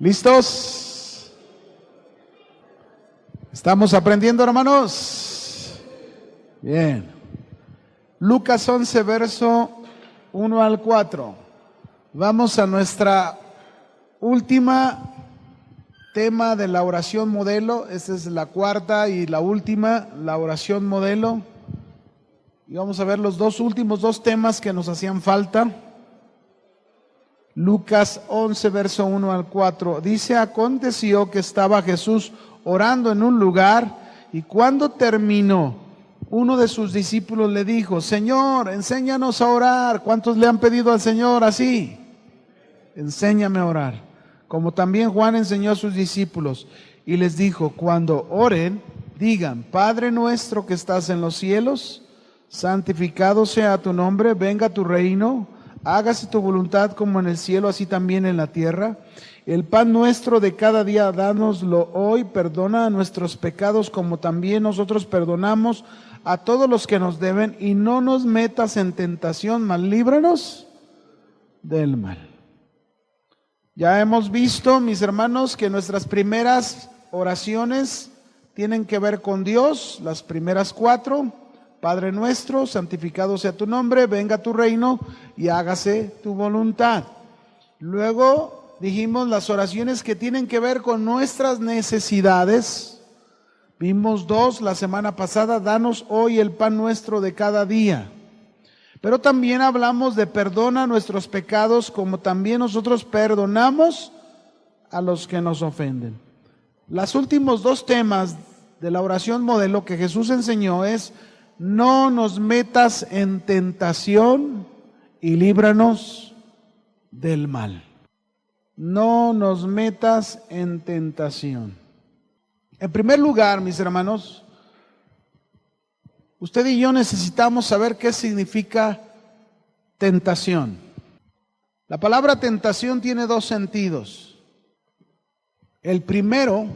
¿Listos? ¿Estamos aprendiendo, hermanos? Bien. Lucas 11, verso 1 al 4. Vamos a nuestra última tema de la oración modelo. Esta es la cuarta y la última, la oración modelo. Y vamos a ver los últimos dos temas que nos hacían falta. Lucas 11, verso 1 al 4. Dice: aconteció que estaba Jesús orando en un lugar, y cuando terminó, uno de sus discípulos le dijo: Señor, enséñanos a orar. ¿Cuántos le han pedido al Señor así? Enséñame a orar. Como también Juan enseñó a sus discípulos, y les dijo: cuando oren, digan: Padre nuestro que estás en los cielos, santificado sea tu nombre, venga tu reino, hágase tu voluntad como en el cielo, así también en la tierra. El pan nuestro de cada día, dánoslo hoy, perdona nuestros pecados como también nosotros perdonamos a todos los que nos deben, y no nos metas en tentación, mas líbranos del mal. Ya hemos visto, mis hermanos, que nuestras primeras oraciones tienen que ver con Dios, las primeras cuatro: Padre nuestro, santificado sea tu nombre, venga tu reino y hágase tu voluntad. Luego dijimos las oraciones que tienen que ver con nuestras necesidades. Vimos dos la semana pasada: danos hoy el pan nuestro de cada día. Pero también hablamos de perdona nuestros pecados como también nosotros perdonamos a los que nos ofenden. Los últimos dos temas de la oración modelo que Jesús enseñó es: no nos metas en tentación y líbranos del mal. No nos metas en tentación. En primer lugar, mis hermanos, usted y yo necesitamos saber qué significa tentación. La palabra tentación tiene dos sentidos. El primero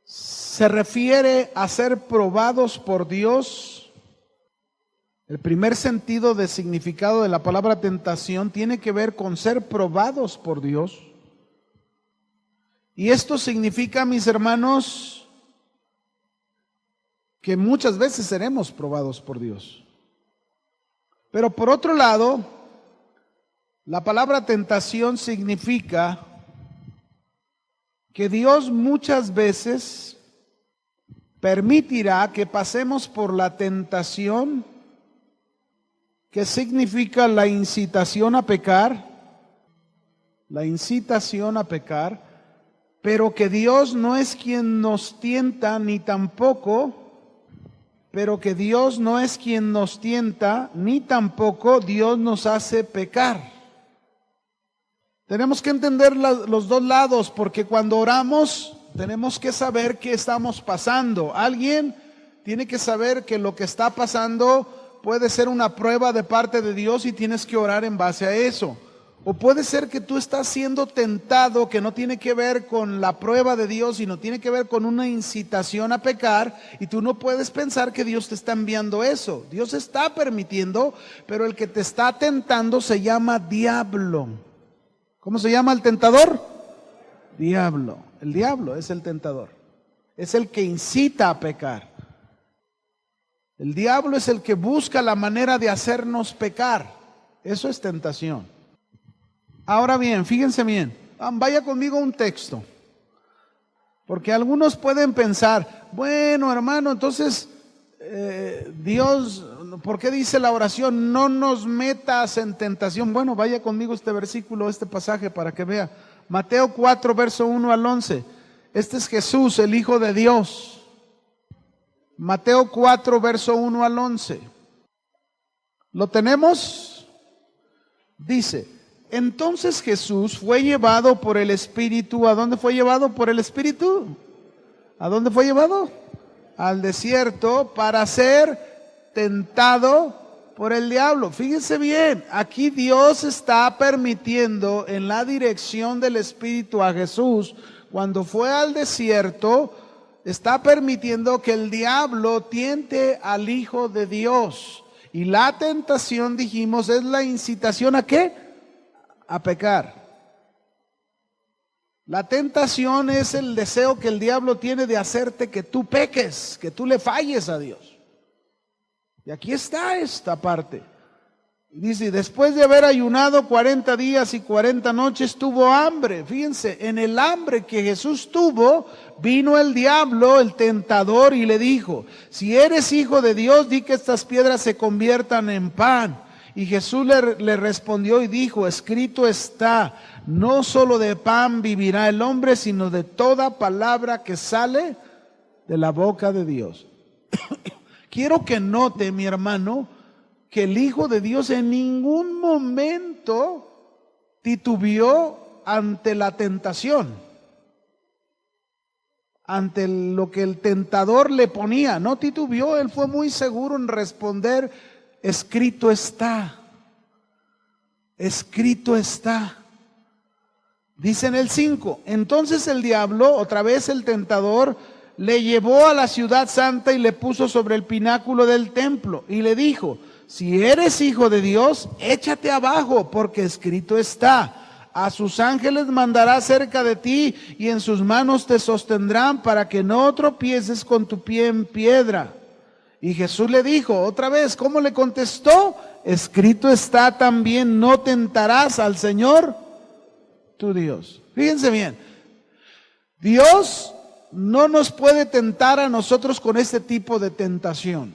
se refiere a ser probados por Dios. El primer sentido de significado de la palabra tentación tiene que ver con ser probados por Dios. Y esto significa, mis hermanos, que muchas veces seremos probados por Dios. Pero por otro lado, la palabra tentación significa que Dios muchas veces permitirá que pasemos por la tentación, que significa la incitación a pecar, pero que Dios no es quien nos tienta, ni tampoco Dios nos hace pecar. Tenemos que entender los dos lados, porque cuando oramos tenemos que saber qué estamos pasando. Alguien tiene que saber que lo que está pasando puede ser una prueba de parte de Dios y tienes que orar en base a eso. O puede ser que tú estás siendo tentado, que no tiene que ver con la prueba de Dios, sino tiene que ver con una incitación a pecar, y tú no puedes pensar que Dios te está enviando eso. Dios está permitiendo, pero el que te está tentando se llama diablo. ¿Cómo se llama el tentador? Diablo. El diablo es el tentador. Es el que incita a pecar. El diablo es el que busca la manera de hacernos pecar. Eso es tentación. Ahora bien, fíjense bien, vaya conmigo a un texto, porque algunos pueden pensar: bueno, hermano, entonces Dios, ¿por qué dice la oración no nos metas en tentación? Bueno, vaya conmigo este versículo, este pasaje, para que vea. Mateo 4, verso 1 al 11. Este es Jesús, el Hijo de Dios. Mateo 4, verso 1 al 11. ¿Lo tenemos? Dice: entonces Jesús fue llevado por el Espíritu. ¿A dónde fue llevado por el Espíritu? ¿A dónde fue llevado? Al desierto, para ser tentado por el diablo. Fíjense bien, aquí Dios está permitiendo en la dirección del Espíritu a Jesús, cuando fue al desierto, está permitiendo que el diablo tiente al Hijo de Dios. Y la tentación, dijimos, es la incitación ¿a qué? A pecar. La tentación es el deseo que el diablo tiene de hacerte que tú peques, que tú le falles a Dios. Y aquí está esta parte. Dice, después de haber ayunado 40 días y 40 noches, tuvo hambre. Fíjense, en el hambre que Jesús tuvo, vino el diablo, el tentador, y le dijo, si eres hijo de Dios, di que estas piedras se conviertan en pan. Y Jesús le respondió y dijo, escrito está, no solo de pan vivirá el hombre, sino de toda palabra que sale de la boca de Dios. Quiero que note, mi hermano, que el Hijo de Dios en ningún momento titubeó ante la tentación, ante lo que el tentador le ponía. No titubeó, él fue muy seguro en responder, escrito está, escrito está. Dice en el 5, entonces el diablo, otra vez el tentador, le llevó a la ciudad santa y le puso sobre el pináculo del templo y le dijo, si eres hijo de Dios, échate abajo, porque escrito está, a sus ángeles mandará cerca de ti y en sus manos te sostendrán para que no tropieces con tu pie en piedra. Y Jesús le dijo otra vez, ¿cómo le contestó? Escrito está también, no tentarás al Señor tu Dios. Fíjense bien, Dios no nos puede tentar a nosotros con este tipo de tentación.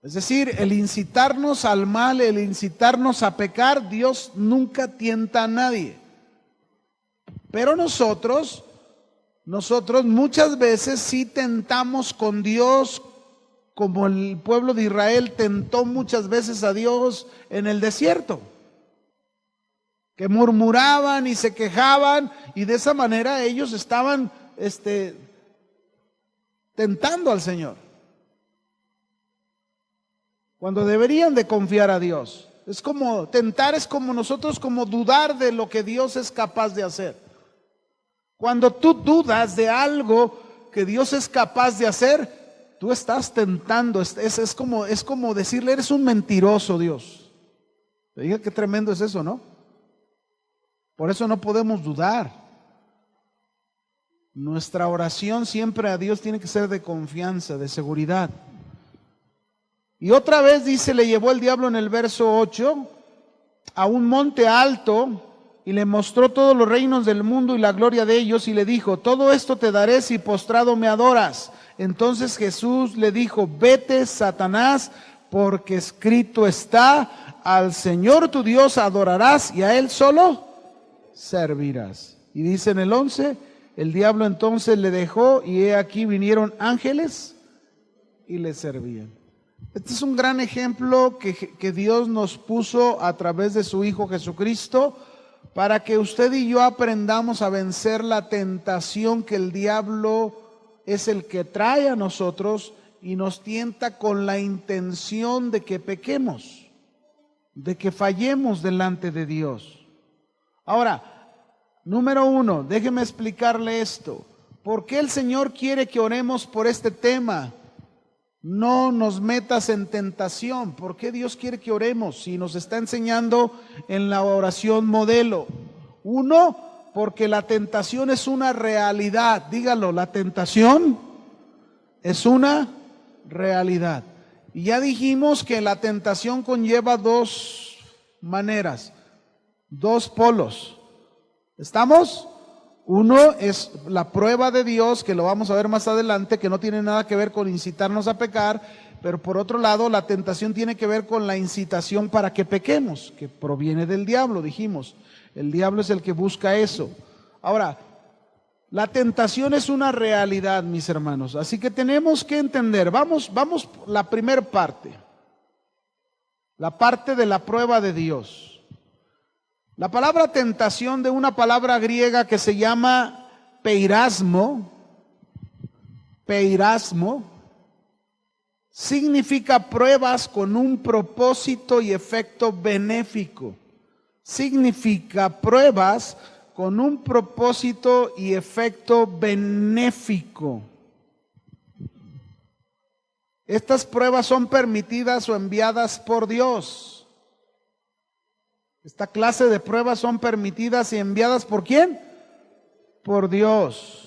Es decir, el incitarnos al mal, el incitarnos a pecar, Dios nunca tienta a nadie. Pero nosotros muchas veces sí tentamos con Dios, como el pueblo de Israel tentó muchas veces a Dios en el desierto. Que murmuraban y se quejaban y de esa manera ellos estaban tentando al Señor. Cuando deberían de confiar a Dios. Es como, tentar es como nosotros, como dudar de lo que Dios es capaz de hacer. Cuando tú dudas de algo que Dios es capaz de hacer, tú estás tentando. Es como decirle, eres un mentiroso, Dios. Diga qué tremendo es eso, ¿no? Por eso no podemos dudar. Nuestra oración siempre a Dios tiene que ser de confianza, de seguridad. Y otra vez dice, le llevó el diablo en el verso 8 a un monte alto y le mostró todos los reinos del mundo y la gloria de ellos y le dijo, todo esto te daré si postrado me adoras. Entonces Jesús le dijo, vete, Satanás, porque escrito está, al Señor tu Dios adorarás y a Él solo servirás. Y dice en el 11, el diablo entonces le dejó y he aquí vinieron ángeles y le servían. Este es un gran ejemplo que Dios nos puso a través de su Hijo Jesucristo para que usted y yo aprendamos a vencer la tentación que el diablo es el que trae a nosotros y nos tienta con la intención de que pequemos, de que fallemos delante de Dios. Ahora, número 1, déjeme explicarle esto. ¿Por qué el Señor quiere que oremos por este tema? No nos metas en tentación. ¿Por qué Dios quiere que oremos? Si nos está enseñando en la oración modelo. 1, porque la tentación es una realidad. Dígalo, la tentación es una realidad. Y ya dijimos que la tentación conlleva dos maneras, dos polos. ¿Estamos? Uno es la prueba de Dios, que lo vamos a ver más adelante, que no tiene nada que ver con incitarnos a pecar, pero por otro lado la tentación tiene que ver con la incitación para que pequemos, que proviene del diablo, dijimos. El diablo es el que busca eso. Ahora, la tentación es una realidad, mis hermanos, así que tenemos que entender, vamos la primera parte, la parte de la prueba de Dios. La palabra tentación, de una palabra griega que se llama peirasmo, significa pruebas con un propósito y efecto benéfico. Significa pruebas con un propósito y efecto benéfico. Estas pruebas son permitidas o enviadas por Dios. Esta clase de pruebas son permitidas y enviadas ¿por quién? por Dios.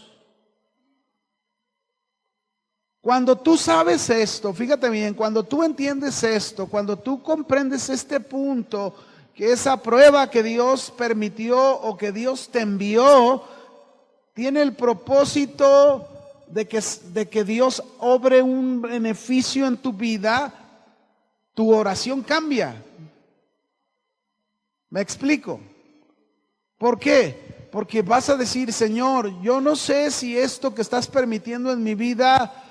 Cuando tú sabes esto, fíjate bien, cuando tú entiendes esto, cuando tú comprendes este punto, que esa prueba que Dios permitió o que Dios te envió, tiene el propósito de que Dios obre un beneficio en tu vida, tu oración cambia. ¿Me explico? ¿Por qué? Porque vas a decir, Señor, yo no sé si esto que estás permitiendo en mi vida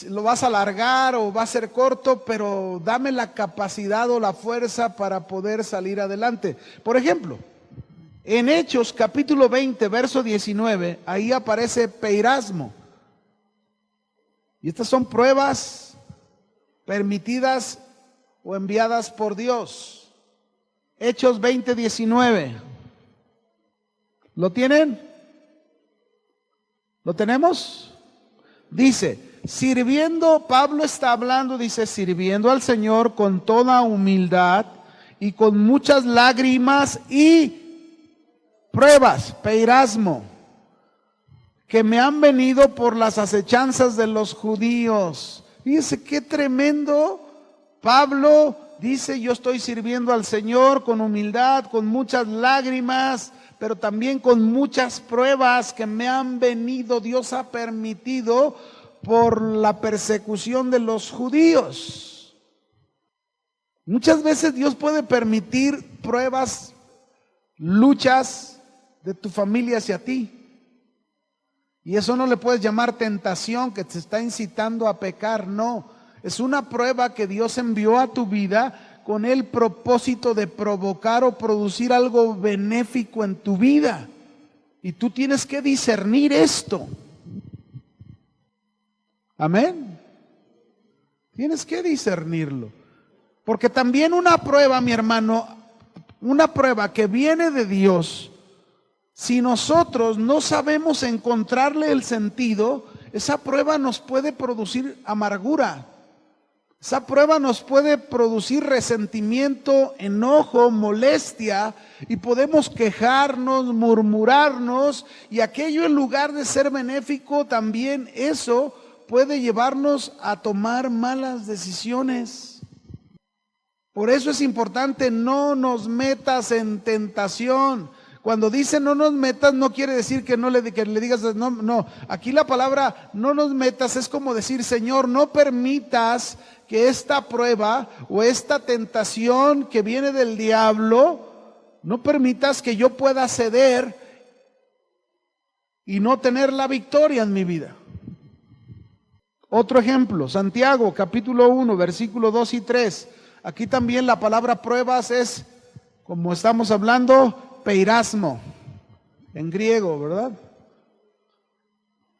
lo vas a alargar o va a ser corto, pero dame la capacidad o la fuerza para poder salir adelante. Por ejemplo, en Hechos capítulo 20, verso 19, ahí aparece peirasmo. Y estas son pruebas permitidas o enviadas por Dios. Hechos 20, 19. ¿Lo tienen? ¿Lo tenemos? Dice, sirviendo, Pablo está hablando, dice, sirviendo al Señor con toda humildad y con muchas lágrimas y pruebas, peirasmo, que me han venido por las acechanzas de los judíos. Fíjense qué tremendo. Pablo dice, yo estoy sirviendo al Señor con humildad, con muchas lágrimas, pero también con muchas pruebas que me han venido, Dios ha permitido por la persecución de los judíos. Muchas veces Dios puede permitir pruebas, luchas de tu familia hacia ti. Y eso no le puedes llamar tentación que te está incitando a pecar, no. Es una prueba que Dios envió a tu vida con el propósito de provocar o producir algo benéfico en tu vida. Y tú tienes que discernir esto. Amén. Tienes que discernirlo. Porque también una prueba, mi hermano, una prueba que viene de Dios, si nosotros no sabemos encontrarle el sentido, esa prueba nos puede producir amargura. Esa prueba nos puede producir resentimiento, enojo, molestia, y podemos quejarnos, murmurarnos, y aquello en lugar de ser benéfico, también eso puede llevarnos a tomar malas decisiones. Por eso es importante, no nos metas en tentación. Cuando dice no nos metas, no quiere decir que le digas no. Aquí la palabra no nos metas es como decir, Señor, no permitas que esta prueba o esta tentación que viene del diablo, no permitas que yo pueda ceder y no tener la victoria en mi vida. Otro ejemplo, Santiago capítulo 1, versículo 2 y 3. Aquí también la palabra pruebas es, como estamos hablando, peirasmo, en griego, ¿verdad?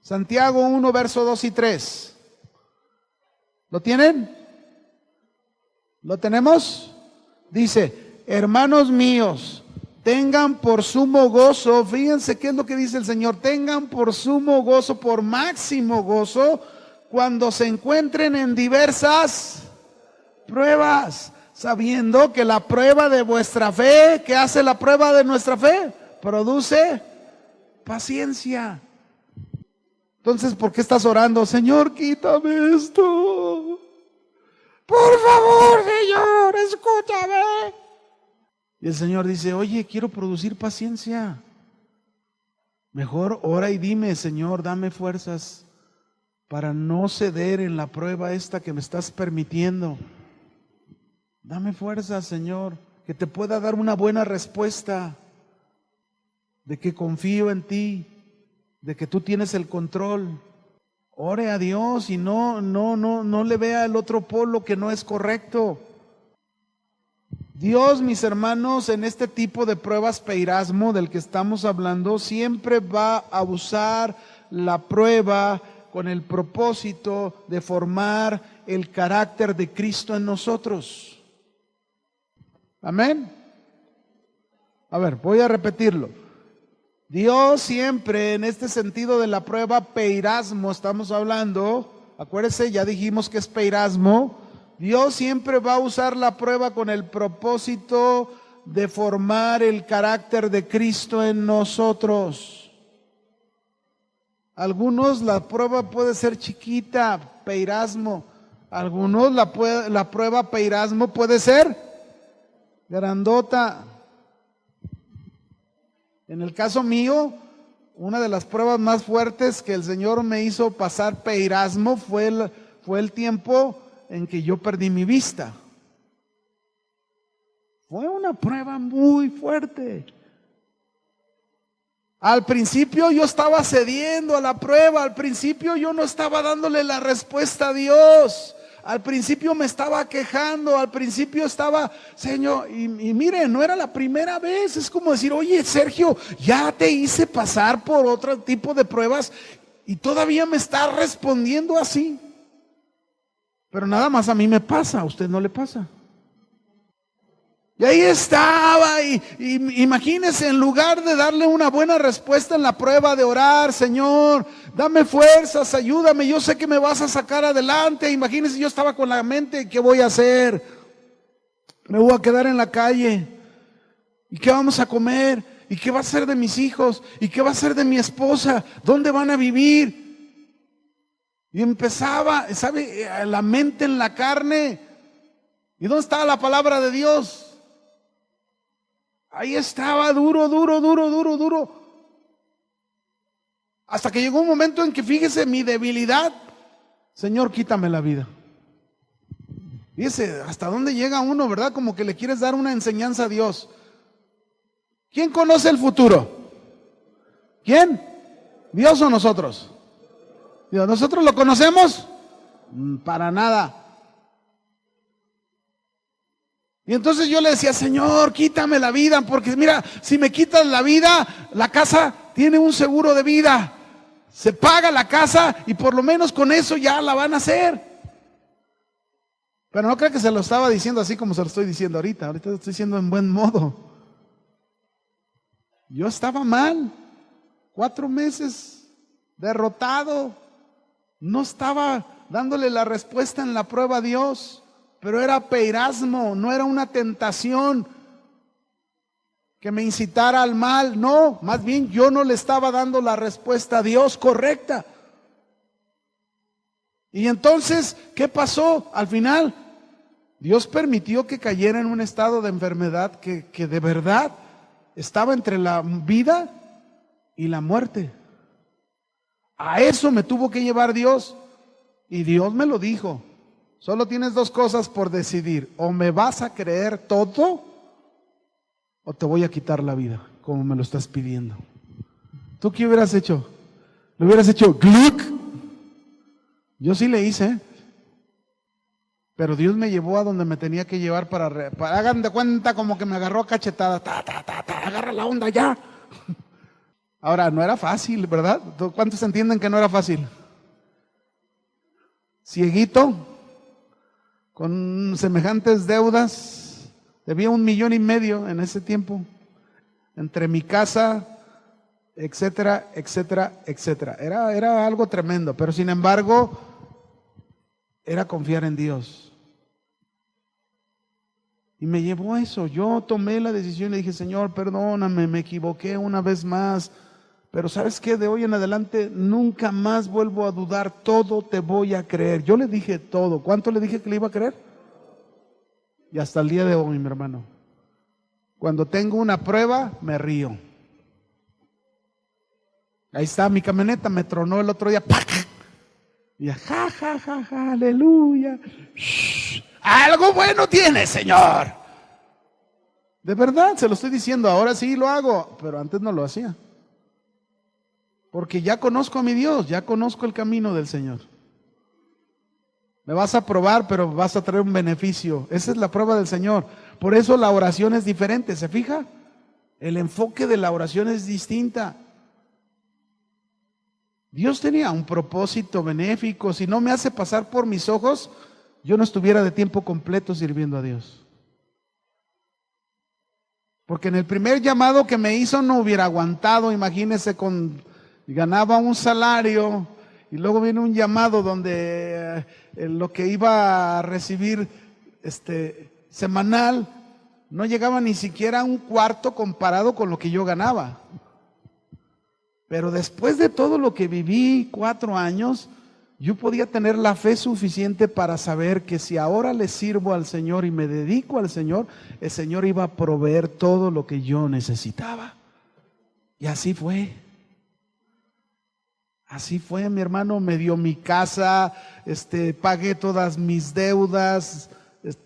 Santiago 1, verso 2 y 3. ¿Lo tienen? ¿Lo tenemos? Dice, hermanos míos, tengan por sumo gozo, fíjense qué es lo que dice el Señor, tengan por sumo gozo, por máximo gozo, cuando se encuentren en diversas pruebas, sabiendo que la prueba de vuestra fe, ¿qué hace la prueba de nuestra fe? Produce paciencia. Entonces, ¿por qué estás orando? Señor, quítame esto. Por favor, Señor, escúchame. Y el Señor dice, oye, quiero producir paciencia. Mejor ora y dime, Señor, dame fuerzas para no ceder en la prueba esta que me estás permitiendo. Dame fuerzas, Señor, que te pueda dar una buena respuesta, de que confío en ti, de que tú tienes el control. Ore a Dios y no le vea el otro polo que no es correcto. Dios, mis hermanos, en este tipo de pruebas peirasmo del que estamos hablando, siempre va a usar la prueba con el propósito de formar el carácter de Cristo en nosotros. Amén. A ver, voy a repetirlo. Dios siempre, en este sentido de la prueba peirasmo, estamos hablando, acuérdense, ya dijimos que es peirasmo. Dios siempre va a usar la prueba con el propósito de formar el carácter de Cristo en nosotros. Algunos la prueba puede ser chiquita, peirasmo. Algunos la prueba peirasmo puede ser grandota. En el caso mío, una de las pruebas más fuertes que el Señor me hizo pasar peirasmo fue el tiempo en que yo perdí mi vista. Fue una prueba muy fuerte. Al principio yo estaba cediendo a la prueba, al principio yo no estaba dándole la respuesta a Dios. Al principio me estaba quejando, al principio estaba, Señor, y miren, no era la primera vez. Es como decir, oye, Sergio, ya te hice pasar por otro tipo de pruebas y todavía me estás respondiendo así. Pero nada más a mí me pasa, a usted no le pasa. Y ahí estaba, y imagínese, en lugar de darle una buena respuesta en la prueba, de orar, Señor, dame fuerzas, ayúdame, yo sé que me vas a sacar adelante. Imagínese, yo estaba con la mente, ¿qué voy a hacer? Me voy a quedar en la calle. ¿Y qué vamos a comer? ¿Y qué va a ser de mis hijos? ¿Y qué va a ser de mi esposa? ¿Dónde van a vivir? Y empezaba, ¿sabe? La mente en la carne. ¿Y dónde estaba la palabra de Dios? Ahí estaba, duro. Hasta que llegó un momento en que, fíjese, mi debilidad, Señor, quítame la vida. Fíjese, hasta dónde llega uno, ¿verdad? Como que le quieres dar una enseñanza a Dios. ¿Quién conoce el futuro? ¿Quién? ¿Dios o nosotros? ¿Dios? ¿Nosotros lo conocemos? Para nada. Y entonces yo le decía, Señor, quítame la vida, porque mira, si me quitas la vida, la casa tiene un seguro de vida. Se paga la casa y por lo menos con eso ya la van a hacer. Pero no creo que se lo estaba diciendo así como se lo estoy diciendo ahorita. Ahorita lo estoy diciendo en buen modo. Yo estaba mal, 4 meses derrotado. No estaba dándole la respuesta en la prueba a Dios. Pero era peirasmo, no era una tentación que me incitara al mal. No, más bien yo no le estaba dando la respuesta a Dios correcta. Y entonces, ¿qué pasó? Al final, Dios permitió que cayera en un estado de enfermedad que de verdad estaba entre la vida y la muerte. A eso me tuvo que llevar Dios. Y Dios me lo dijo. Solo tienes 2 cosas por decidir. O me vas a creer todo, o te voy a quitar la vida, como me lo estás pidiendo. ¿Tú qué hubieras hecho? ¿Le hubieras hecho gluck? Yo sí le hice. Pero Dios me llevó a donde me tenía que llevar para hagan de cuenta como que me agarró a cachetada. Agarra la onda ya. Ahora, no era fácil, ¿verdad? ¿Cuántos entienden que no era fácil? Cieguito, con semejantes deudas, debía 1,5 millones en ese tiempo, entre mi casa, etcétera, etcétera, etcétera. Era algo tremendo, pero sin embargo, era confiar en Dios. Y me llevó a eso. Yo tomé la decisión y dije, Señor, perdóname, me equivoqué una vez más. Pero ¿sabes qué? De hoy en adelante nunca más vuelvo a dudar, todo te voy a creer. Yo le dije todo. ¿Cuánto le dije que le iba a creer? Y hasta el día de hoy, mi hermano, cuando tengo una prueba, me río. Ahí está, mi camioneta me tronó el otro día. ¡Pac! Y ja, ja, ja, ja, aleluya. Shh, algo bueno tiene, Señor. De verdad, se lo estoy diciendo, ahora sí lo hago, pero antes no lo hacía. Porque ya conozco a mi Dios, ya conozco el camino del Señor. Me vas a probar, pero vas a traer un beneficio. Esa es la prueba del Señor. Por eso la oración es diferente, ¿se fija? El enfoque de la oración es distinta. Dios tenía un propósito benéfico. Si no me hace pasar por mis ojos, yo no estuviera de tiempo completo sirviendo a Dios. Porque en el primer llamado que me hizo no hubiera aguantado, imagínese, ganaba un salario y luego viene un llamado donde lo que iba a recibir semanal no llegaba ni siquiera a un cuarto comparado con lo que yo ganaba. Pero después de todo lo que viví 4 años, yo podía tener la fe suficiente para saber que si ahora le sirvo al Señor y me dedico al Señor, el Señor iba a proveer todo lo que yo necesitaba. Y así fue. Así fue, mi hermano, me dio mi casa, pagué todas mis deudas,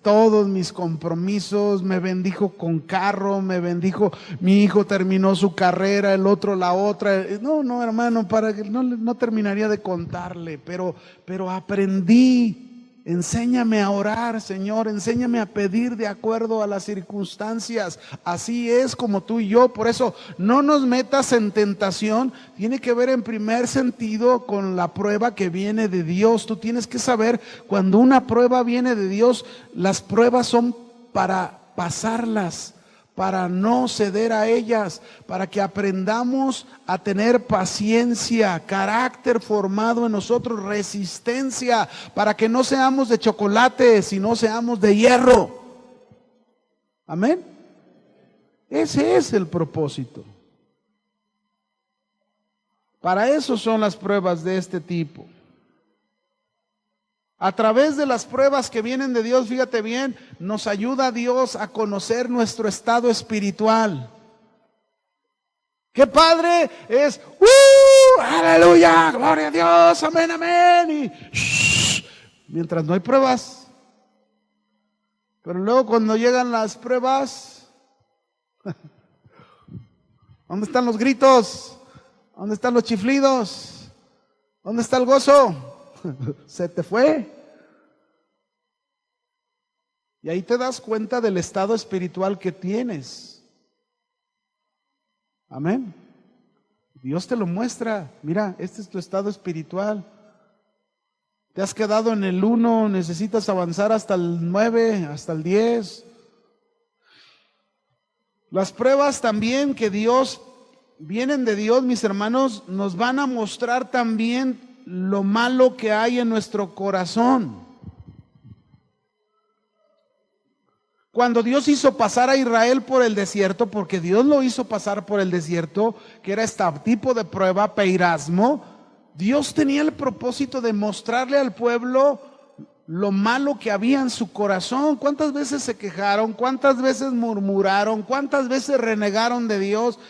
todos mis compromisos, me bendijo con carro, me bendijo, mi hijo terminó su carrera, el otro la otra. No, hermano, para que no terminaría de contarle, pero aprendí. Enséñame a orar, Señor, enséñame a pedir de acuerdo a las circunstancias. Así es como tú y yo. Por eso no nos metas en tentación. Tiene que ver en primer sentido con la prueba que viene de Dios. Tú tienes que saber, cuando una prueba viene de Dios, las pruebas son para pasarlas, para no ceder a ellas, para que aprendamos a tener paciencia, carácter formado en nosotros, resistencia, para que no seamos de chocolate, sino seamos de hierro. Amén. Ese es el propósito. Para eso son las pruebas de este tipo. A través de las pruebas que vienen de Dios, fíjate bien, nos ayuda Dios a conocer nuestro estado espiritual. ¡Qué padre es! ¡Aleluya! ¡Gloria a Dios! ¡Amén, amén! Y mientras no hay pruebas. Pero luego cuando llegan las pruebas, ¿dónde están los gritos? ¿Dónde están los chiflidos? ¿Dónde está el gozo? Se te fue. Y ahí te das cuenta del estado espiritual que tienes. Amén. Dios te lo muestra. Mira, este es tu estado espiritual. Te has quedado en el 1, necesitas avanzar hasta el 9, hasta el 10. Las pruebas también que vienen de Dios, mis hermanos, nos van a mostrar también lo malo que hay en nuestro corazón. Cuando Dios hizo pasar a Israel por el desierto, porque Dios lo hizo pasar por el desierto, que era este tipo de prueba, peirasmo, Dios tenía el propósito de mostrarle al pueblo lo malo que había en su corazón. ¿Cuántas veces se quejaron? ¿Cuántas veces murmuraron? ¿Cuántas veces renegaron de Dios?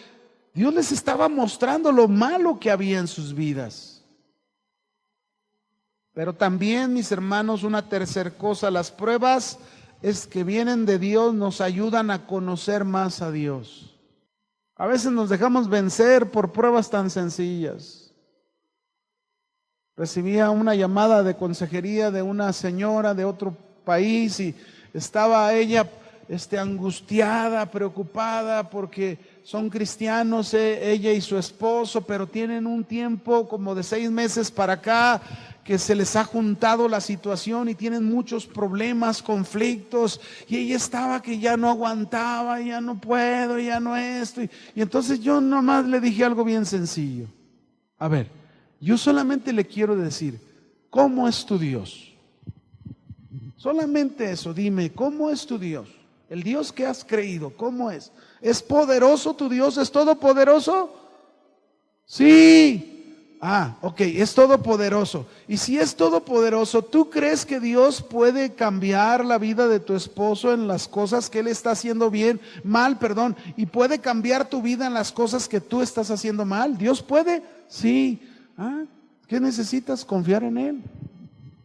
Dios les estaba mostrando lo malo que había en sus vidas. Pero también, mis hermanos, una tercera cosa, las pruebas que vienen de Dios nos ayudan a conocer más a Dios. A veces nos dejamos vencer por pruebas tan sencillas. Recibía una llamada de consejería de una señora de otro país y estaba ella angustiada, preocupada porque son cristianos, ella y su esposo, pero tienen un tiempo como de 6 meses para acá que se les ha juntado la situación y tienen muchos problemas, conflictos, y ella estaba que ya no aguantaba, ya no puedo, ya no esto, y entonces yo nomás le dije algo bien sencillo. A ver, yo solamente le quiero decir, ¿cómo es tu Dios? Solamente eso, dime, ¿cómo es tu Dios? El Dios que has creído, ¿cómo es? ¿Es poderoso tu Dios? ¿Es todopoderoso? Sí. Ok, es todopoderoso. Y si es todopoderoso, ¿tú crees que Dios puede cambiar la vida de tu esposo en las cosas que él está haciendo mal, y puede cambiar tu vida en las cosas que tú estás haciendo mal? ¿Dios puede? Sí. ¿Qué necesitas? Confiar en él.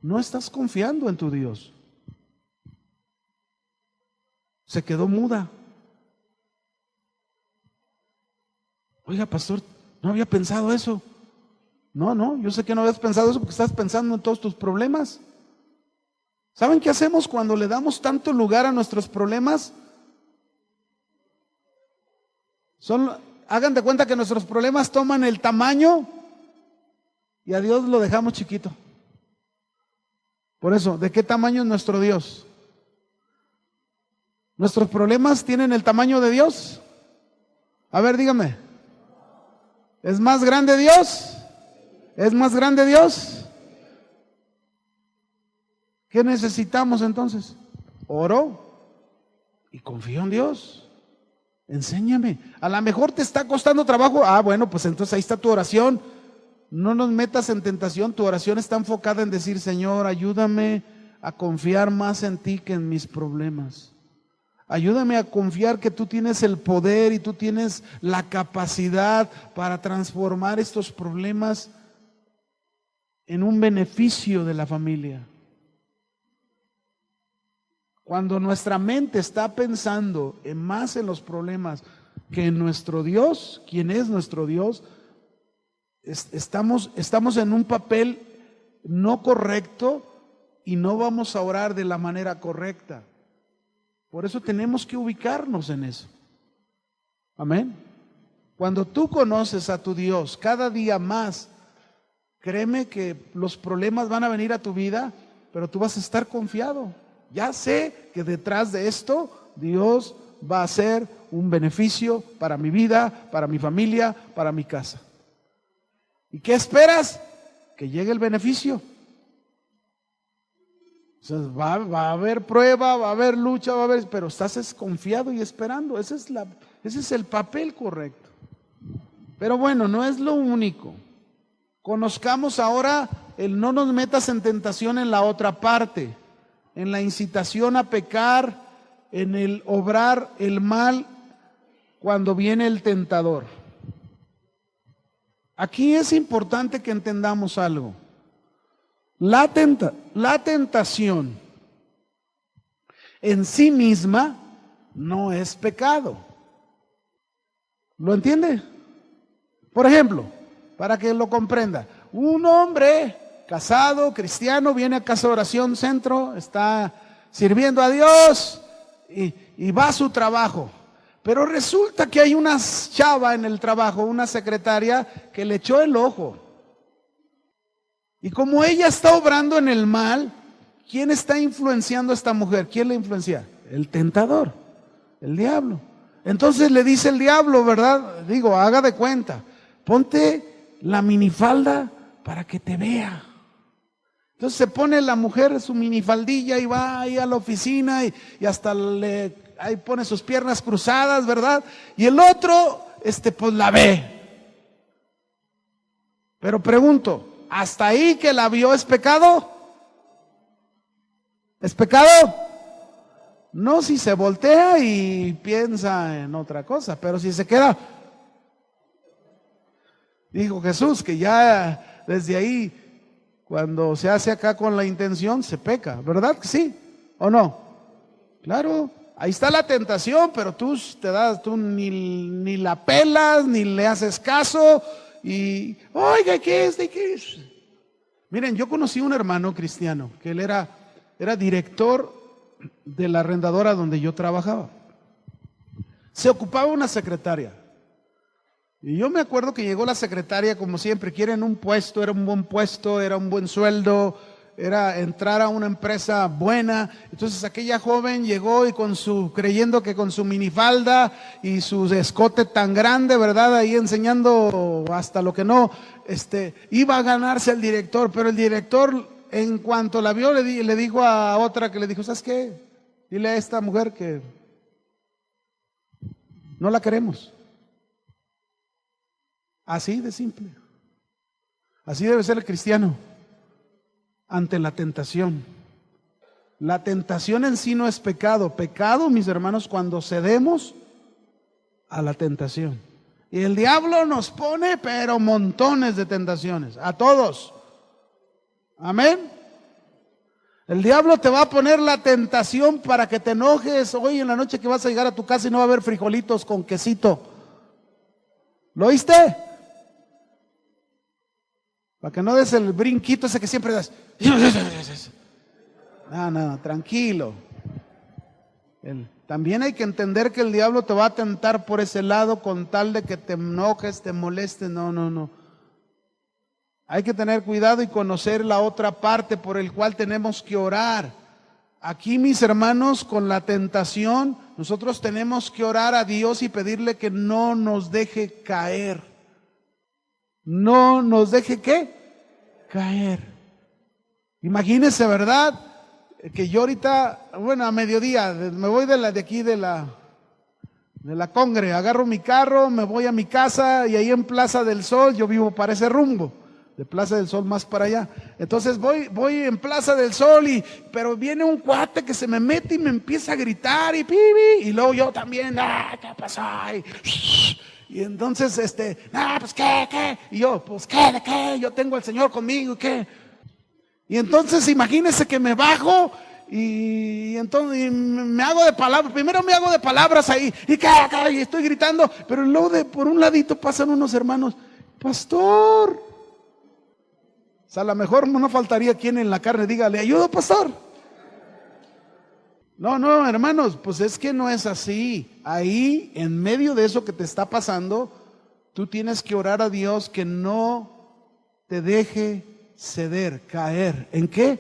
No estás confiando en tu Dios. Se quedó muda. Oiga, pastor, no había pensado eso. No, yo sé que no habías pensado eso porque estás pensando en todos tus problemas. ¿Saben qué hacemos cuando le damos tanto lugar a nuestros problemas? Hagan de cuenta que nuestros problemas toman el tamaño y a Dios lo dejamos chiquito. Por eso, ¿de qué tamaño es nuestro Dios? ¿Nuestros problemas tienen el tamaño de Dios? A ver, dígame. ¿Es más grande Dios? ¿Es más grande Dios? ¿Qué necesitamos entonces? Oro y confío en Dios. Enséñame. A lo mejor te está costando trabajo. Bueno, pues entonces ahí está tu oración. No nos metas en tentación. Tu oración está enfocada en decir: Señor, ayúdame a confiar más en ti que en mis problemas. Ayúdame a confiar que tú tienes el poder y tú tienes la capacidad para transformar estos problemas en un beneficio de la familia. Cuando nuestra mente está pensando más en los problemas que en nuestro Dios, ¿quién es nuestro Dios? Estamos en un papel no correcto y no vamos a orar de la manera correcta. Por eso tenemos que ubicarnos en eso. Amén. Cuando tú conoces a tu Dios cada día más, créeme que los problemas van a venir a tu vida, pero tú vas a estar confiado. Ya sé que detrás de esto Dios va a ser un beneficio para mi vida, para mi familia, para mi casa. ¿Y qué esperas? Que llegue el beneficio. Entonces va a haber prueba, va a haber lucha, pero estás confiado y esperando. Ese es el papel correcto. Pero bueno, no es lo único. Conozcamos ahora el no nos metas en tentación en la otra parte, en la incitación a pecar, en el obrar el mal cuando viene el tentador. Aquí es importante que entendamos algo. La tentación en sí misma no es pecado. ¿Lo entiende? Por ejemplo, para que lo comprenda, un hombre casado, cristiano, viene a Casa de Oración Centro, está sirviendo a Dios y va a su trabajo. Pero resulta que hay una chava en el trabajo, una secretaria, que le echó el ojo. Y como ella está obrando en el mal, ¿quién está influenciando a esta mujer? ¿Quién la influencia? El tentador, el diablo. Entonces le dice el diablo, ¿verdad? Digo, haga de cuenta, ponte la minifalda para que te vea. Entonces se pone la mujer su minifaldilla y va ahí a la oficina y hasta ahí pone sus piernas cruzadas, ¿verdad? Y el otro, pues la ve. Pero pregunto, ¿hasta ahí que la vio es pecado? ¿Es pecado? No si se voltea y piensa en otra cosa, pero si se queda. Dijo Jesús que ya desde ahí, cuando se hace acá con la intención, se peca, ¿verdad que sí? ¿O no? Claro, ahí está la tentación, pero tú ni la pelas, ni le haces caso, y, oiga, ¿qué es? ¿De qué es? Miren, yo conocí a un hermano cristiano, que él era director de la arrendadora donde yo trabajaba. Se ocupaba una secretaria. Y yo me acuerdo que llegó la secretaria, como siempre, quieren un puesto, era un buen puesto, era un buen sueldo, era entrar a una empresa buena. Entonces aquella joven llegó y creyendo que con su minifalda y su escote tan grande, ¿verdad? Ahí enseñando hasta lo que no, iba a ganarse al director, pero el director, en cuanto la vio, le dijo a otra que le dijo, ¿sabes qué? Dile a esta mujer que no la queremos. Así de simple. Así debe ser el cristiano ante la tentación. La tentación en sí no es pecado. Pecado, mis hermanos, cuando cedemos a la tentación. Y el diablo nos pone, pero montones de tentaciones, a todos. Amén. El diablo te va a poner la tentación para que te enojes hoy en la noche, que vas a llegar a tu casa y no va a haber frijolitos con quesito. ¿Lo oíste? Para que no des el brinquito ese que siempre das. No, tranquilo. También hay que entender que el diablo te va a tentar por ese lado con tal de que te enojes, te molestes. No. Hay que tener cuidado y conocer la otra parte por el cual tenemos que orar. Aquí, mis hermanos, con la tentación, nosotros tenemos que orar a Dios y pedirle que no nos deje caer. No nos deje, ¿qué? Caer. Imagínese, ¿verdad? que yo ahorita, bueno, a mediodía, me voy de aquí de la Congre, agarro mi carro, me voy a mi casa y ahí en Plaza del Sol, yo vivo para ese rumbo, de Plaza del Sol más para allá. Entonces voy en Plaza del Sol pero viene un cuate que se me mete y me empieza a gritar y luego yo también, ¿qué pasó? Y entonces, pues ¿qué? Y yo, pues ¿qué? ¿De qué? Yo tengo al Señor conmigo, ¿qué? Y entonces imagínense que me bajo y entonces me hago de palabras, primero me hago de palabras ahí, y estoy gritando, pero luego por un ladito pasan unos hermanos, pastor. O sea, a lo mejor no faltaría quien en la carne diga, ¿le ayudo, pastor? No, hermanos, pues es que no es así. Ahí, en medio de eso que te está pasando, tú tienes que orar a Dios que no te deje ceder, caer. ¿En qué?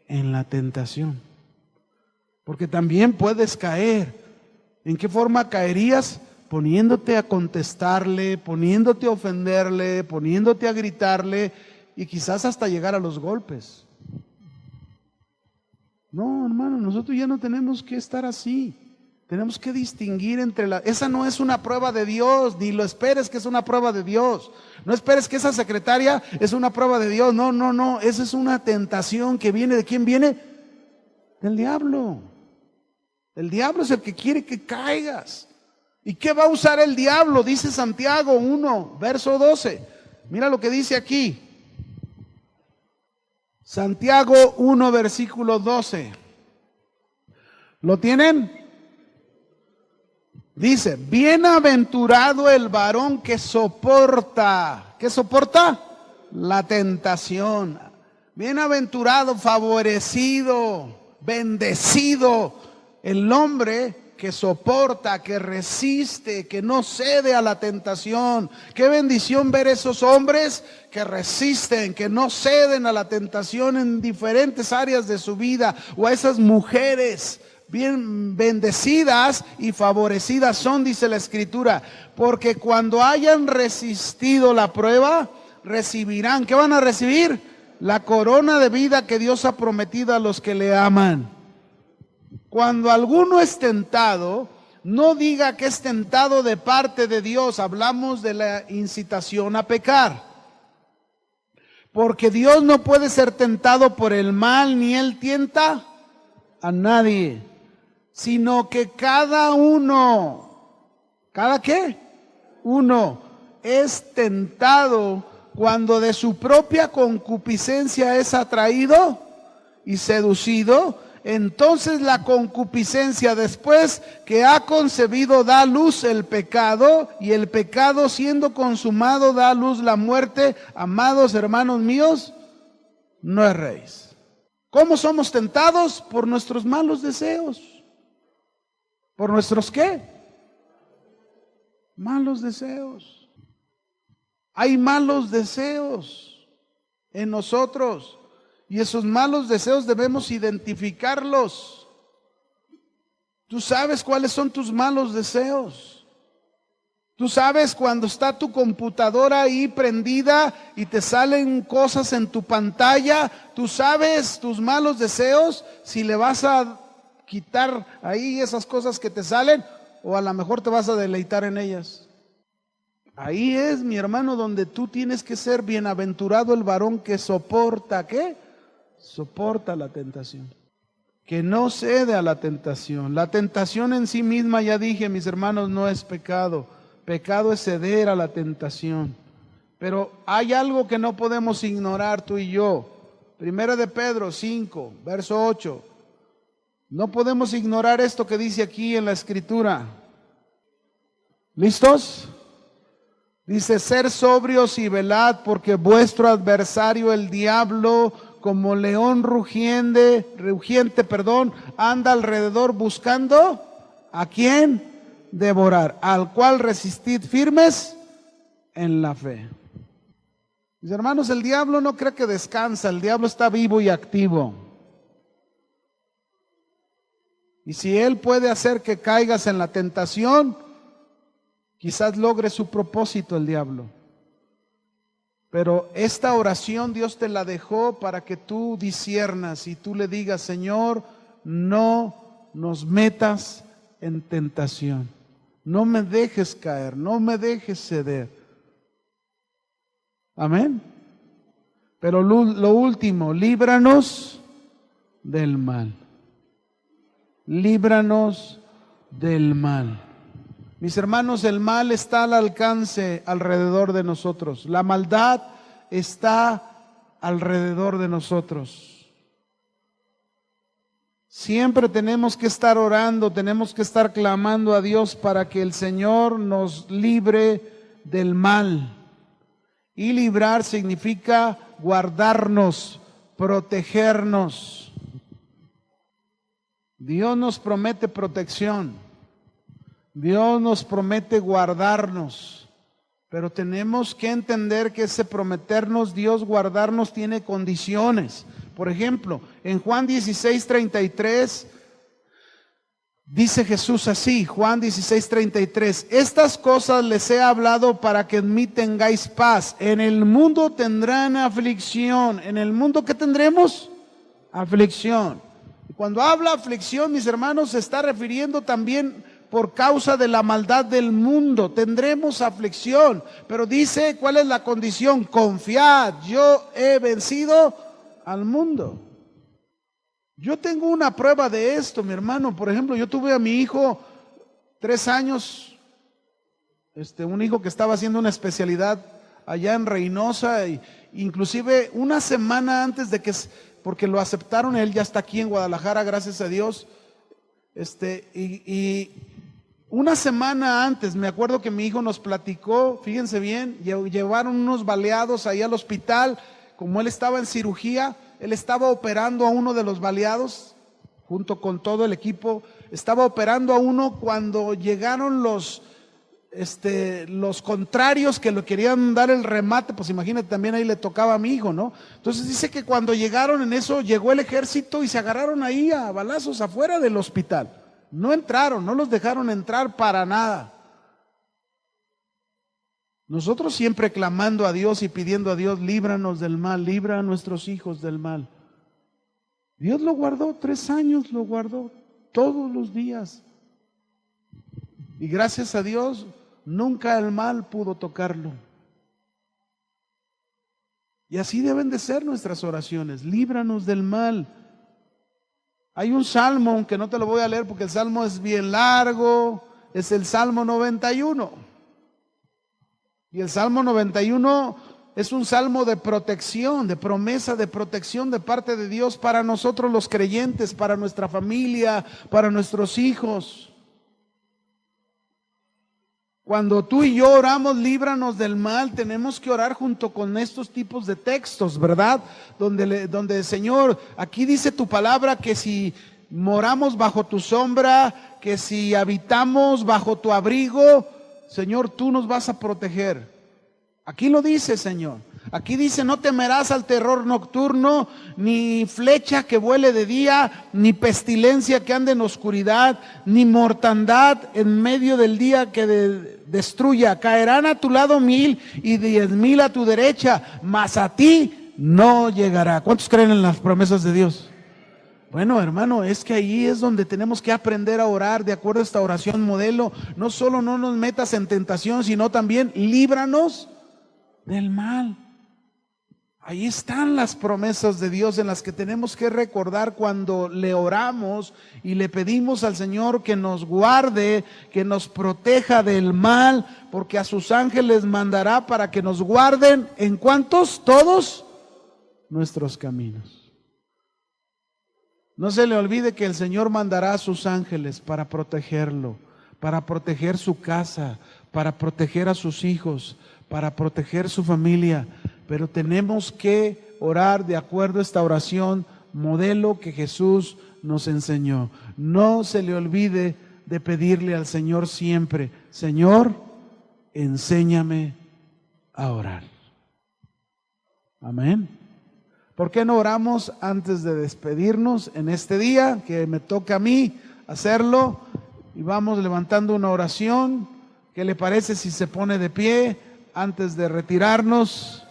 En la tentación. Porque también puedes caer. ¿En qué forma caerías? Poniéndote a contestarle, poniéndote a ofenderle, poniéndote a gritarle y quizás hasta llegar a los golpes. No, hermano, nosotros ya no tenemos que estar así. Tenemos que distinguir esa no es una prueba de Dios, ni lo esperes que es una prueba de Dios. No esperes que esa secretaria es una prueba de Dios. No, esa es una tentación que viene, ¿de quién viene? Del diablo. El diablo es el que quiere que caigas. ¿Y qué va a usar el diablo? Dice Santiago 1, verso 12. Mira lo que dice aquí. Santiago 1, versículo 12. ¿Lo tienen? Dice, bienaventurado el varón que soporta. ¿Qué soporta? La tentación. Bienaventurado, favorecido, bendecido el hombre que soporta, que resiste, que no cede a la tentación. Qué bendición ver esos hombres que resisten, que no ceden a la tentación en diferentes áreas de su vida, o a esas mujeres bien bendecidas y favorecidas son, dice la Escritura, porque cuando hayan resistido la prueba, recibirán. ¿Qué van a recibir? La corona de vida que Dios ha prometido a los que le aman. Cuando alguno es tentado, no diga que es tentado de parte de Dios. Hablamos de la incitación a pecar. Porque Dios no puede ser tentado por el mal, ni Él tienta a nadie, sino que cada uno, ¿cada qué? Uno es tentado cuando de su propia concupiscencia es atraído y seducido. Entonces la concupiscencia, después que ha concebido, da a luz el pecado, y el pecado, siendo consumado, da a luz la muerte. Amados hermanos míos, no erréis. ¿Cómo somos tentados? Por nuestros malos deseos. ¿Por nuestros qué? Malos deseos. Hay malos deseos en nosotros. Y esos malos deseos debemos identificarlos. Tú sabes cuáles son tus malos deseos. Tú sabes cuando está tu computadora ahí prendida y te salen cosas en tu pantalla. Tú sabes tus malos deseos, si le vas a quitar ahí esas cosas que te salen, o a lo mejor te vas a deleitar en ellas. Ahí es, mi hermano, donde tú tienes que ser bienaventurado el varón que soporta, ¿qué? Soporta la tentación, que no cede a la tentación. La tentación en sí misma, ya dije, mis hermanos, no es pecado. Pecado es ceder a la tentación. Pero hay algo que no podemos ignorar tú y yo. Primera de Pedro 5, verso 8. No podemos ignorar esto que dice aquí en la Escritura. ¿Listos? Dice, ser sobrios y velad, porque vuestro adversario el diablo, como león rugiente, anda alrededor buscando ¿a quién? Devorar, al cual resistid firmes en la fe. Mis hermanos, el diablo no cree que descansa, el diablo está vivo y activo. Y si él puede hacer que caigas en la tentación, quizás logre su propósito el diablo. Pero esta oración Dios te la dejó para que tú disiernas y tú le digas: Señor, no nos metas en tentación. No me dejes caer, no me dejes ceder. Amén. Pero lo último, líbranos del mal. Líbranos del mal. Mis hermanos, el mal está al alcance alrededor de nosotros. La maldad está alrededor de nosotros. Siempre tenemos que estar orando, tenemos que estar clamando a Dios para que el Señor nos libre del mal. Y librar significa guardarnos, protegernos. Dios nos promete protección. Dios nos promete guardarnos, pero tenemos que entender que ese prometernos, Dios guardarnos, tiene condiciones. Por ejemplo, en Juan 16:33 dice Jesús así, Juan 16:33: estas cosas les he hablado para que en mí tengáis paz. En el mundo tendrán aflicción. ¿En el mundo qué tendremos? Aflicción. Y cuando habla aflicción, mis hermanos, se está refiriendo también por causa de la maldad del mundo. Tendremos aflicción, pero dice, ¿cuál es la condición? Confiad, yo he vencido al mundo. Yo tengo una prueba de esto, mi hermano. Por ejemplo, yo tuve a mi hijo 3 años, un hijo que estaba haciendo una especialidad allá en Reynosa, y inclusive una semana antes de que, porque lo aceptaron, él ya está aquí en Guadalajara, gracias a Dios, y una semana antes, me acuerdo que mi hijo nos platicó, fíjense bien, llevaron unos baleados ahí al hospital. Como él estaba en cirugía, él estaba operando a uno de los baleados, junto con todo el equipo, estaba operando a uno cuando llegaron los contrarios que le querían dar el remate. Pues imagínate, también ahí le tocaba a mi hijo, ¿no? Entonces dice que cuando llegaron en eso, llegó el ejército y se agarraron ahí a balazos afuera del hospital. No entraron, no los dejaron entrar para nada. Nosotros siempre clamando a Dios y pidiendo a Dios: líbranos del mal, libra a nuestros hijos del mal. Dios lo guardó, 3 años lo guardó, todos los días. Y gracias a Dios, nunca el mal pudo tocarlo. Y así deben de ser nuestras oraciones: líbranos del mal. Hay un salmo, aunque no te lo voy a leer porque el salmo es bien largo, es el Salmo 91. Y el Salmo 91 es un salmo de protección, de promesa de protección de parte de Dios para nosotros los creyentes, para nuestra familia, para nuestros hijos. Cuando tú y yo oramos, líbranos del mal, tenemos que orar junto con estos tipos de textos, ¿verdad? Donde Señor, aquí dice tu palabra que si moramos bajo tu sombra, que si habitamos bajo tu abrigo, Señor, tú nos vas a proteger. Aquí lo dice, Señor. Aquí dice: no temerás al terror nocturno, ni flecha que vuele de día, ni pestilencia que ande en oscuridad, ni mortandad en medio del día que destruya. Caerán a tu lado 1000 y 10,000 a tu derecha, mas a ti no llegará. ¿Cuántos creen en las promesas de Dios? Bueno, hermano, es que ahí es donde tenemos que aprender a orar de acuerdo a esta oración modelo. No solo no nos metas en tentación, sino también líbranos del mal. Ahí están las promesas de Dios en las que tenemos que recordar cuando le oramos y le pedimos al Señor que nos guarde, que nos proteja del mal, porque a sus ángeles mandará para que nos guarden. ¿En cuántos? Todos nuestros caminos. No se le olvide que el Señor mandará a sus ángeles para protegerlo, para proteger su casa, para proteger a sus hijos, para proteger su familia. Pero tenemos que orar de acuerdo a esta oración modelo que Jesús nos enseñó. No se le olvide de pedirle al Señor siempre: Señor, enséñame a orar. Amén. ¿Por qué no oramos antes de despedirnos en este día que me toca a mí hacerlo? Y vamos levantando una oración. ¿Qué le parece si se pone de pie antes de retirarnos?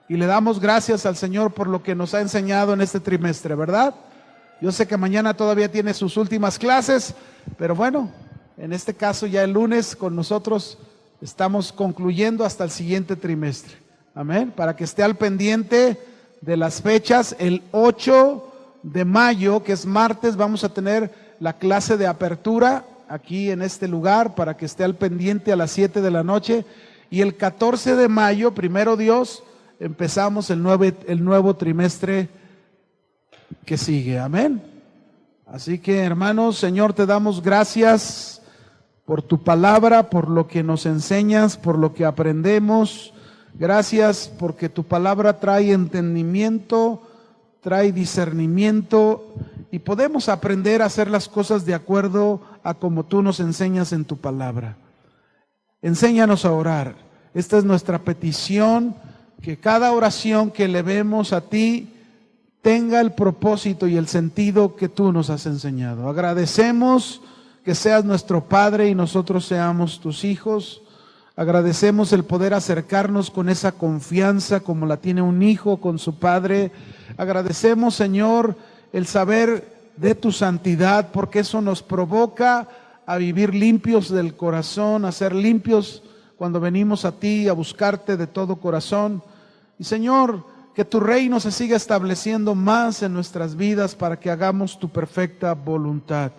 y le damos gracias al Señor por lo que nos ha enseñado en este trimestre, ¿verdad? Yo sé que mañana todavía tiene sus últimas clases, pero bueno, en este caso ya el lunes con nosotros estamos concluyendo hasta el siguiente trimestre. Amén. Para que esté al pendiente de las fechas, el 8 de mayo, que es martes, vamos a tener la clase de apertura aquí en este lugar, para que esté al pendiente a las 7 de la noche. Y el 14 de mayo, primero Dios, empezamos el nuevo trimestre que sigue. Amén. Así que, hermanos, Señor, te damos gracias por tu palabra, por lo que nos enseñas, por lo que aprendemos. Gracias porque tu palabra trae entendimiento, trae discernimiento y podemos aprender a hacer las cosas de acuerdo a como tú nos enseñas en tu palabra. Enséñanos a orar. Esta es nuestra petición, que cada oración que elevemos a ti tenga el propósito y el sentido que tú nos has enseñado. Agradecemos que seas nuestro Padre y nosotros seamos tus hijos. Agradecemos el poder acercarnos con esa confianza como la tiene un hijo con su padre. Agradecemos, Señor, el saber de tu santidad, porque eso nos provoca a vivir limpios del corazón, a ser limpios cuando venimos a ti, a buscarte de todo corazón. Y Señor, que tu reino se siga estableciendo más en nuestras vidas para que hagamos tu perfecta voluntad.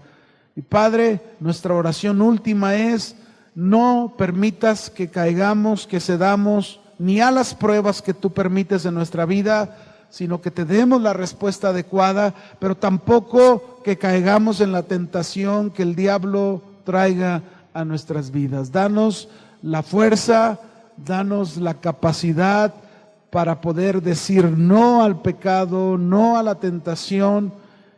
Y Padre, nuestra oración última es: no permitas que caigamos, que cedamos ni a las pruebas que tú permites en nuestra vida, sino que te demos la respuesta adecuada, pero tampoco que caigamos en la tentación que el diablo traiga a nuestras vidas. Danos la fuerza, danos la capacidad para poder decir no al pecado, no a la tentación,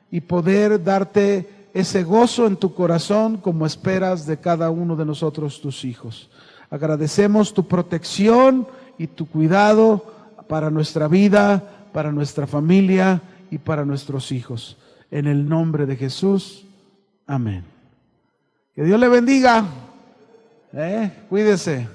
y poder darte ese gozo en tu corazón como esperas de cada uno de nosotros, tus hijos. Agradecemos tu protección y tu cuidado para nuestra vida, para nuestra familia y para nuestros hijos. En el nombre de Jesús, amén. Que Dios le bendiga. Cuídese.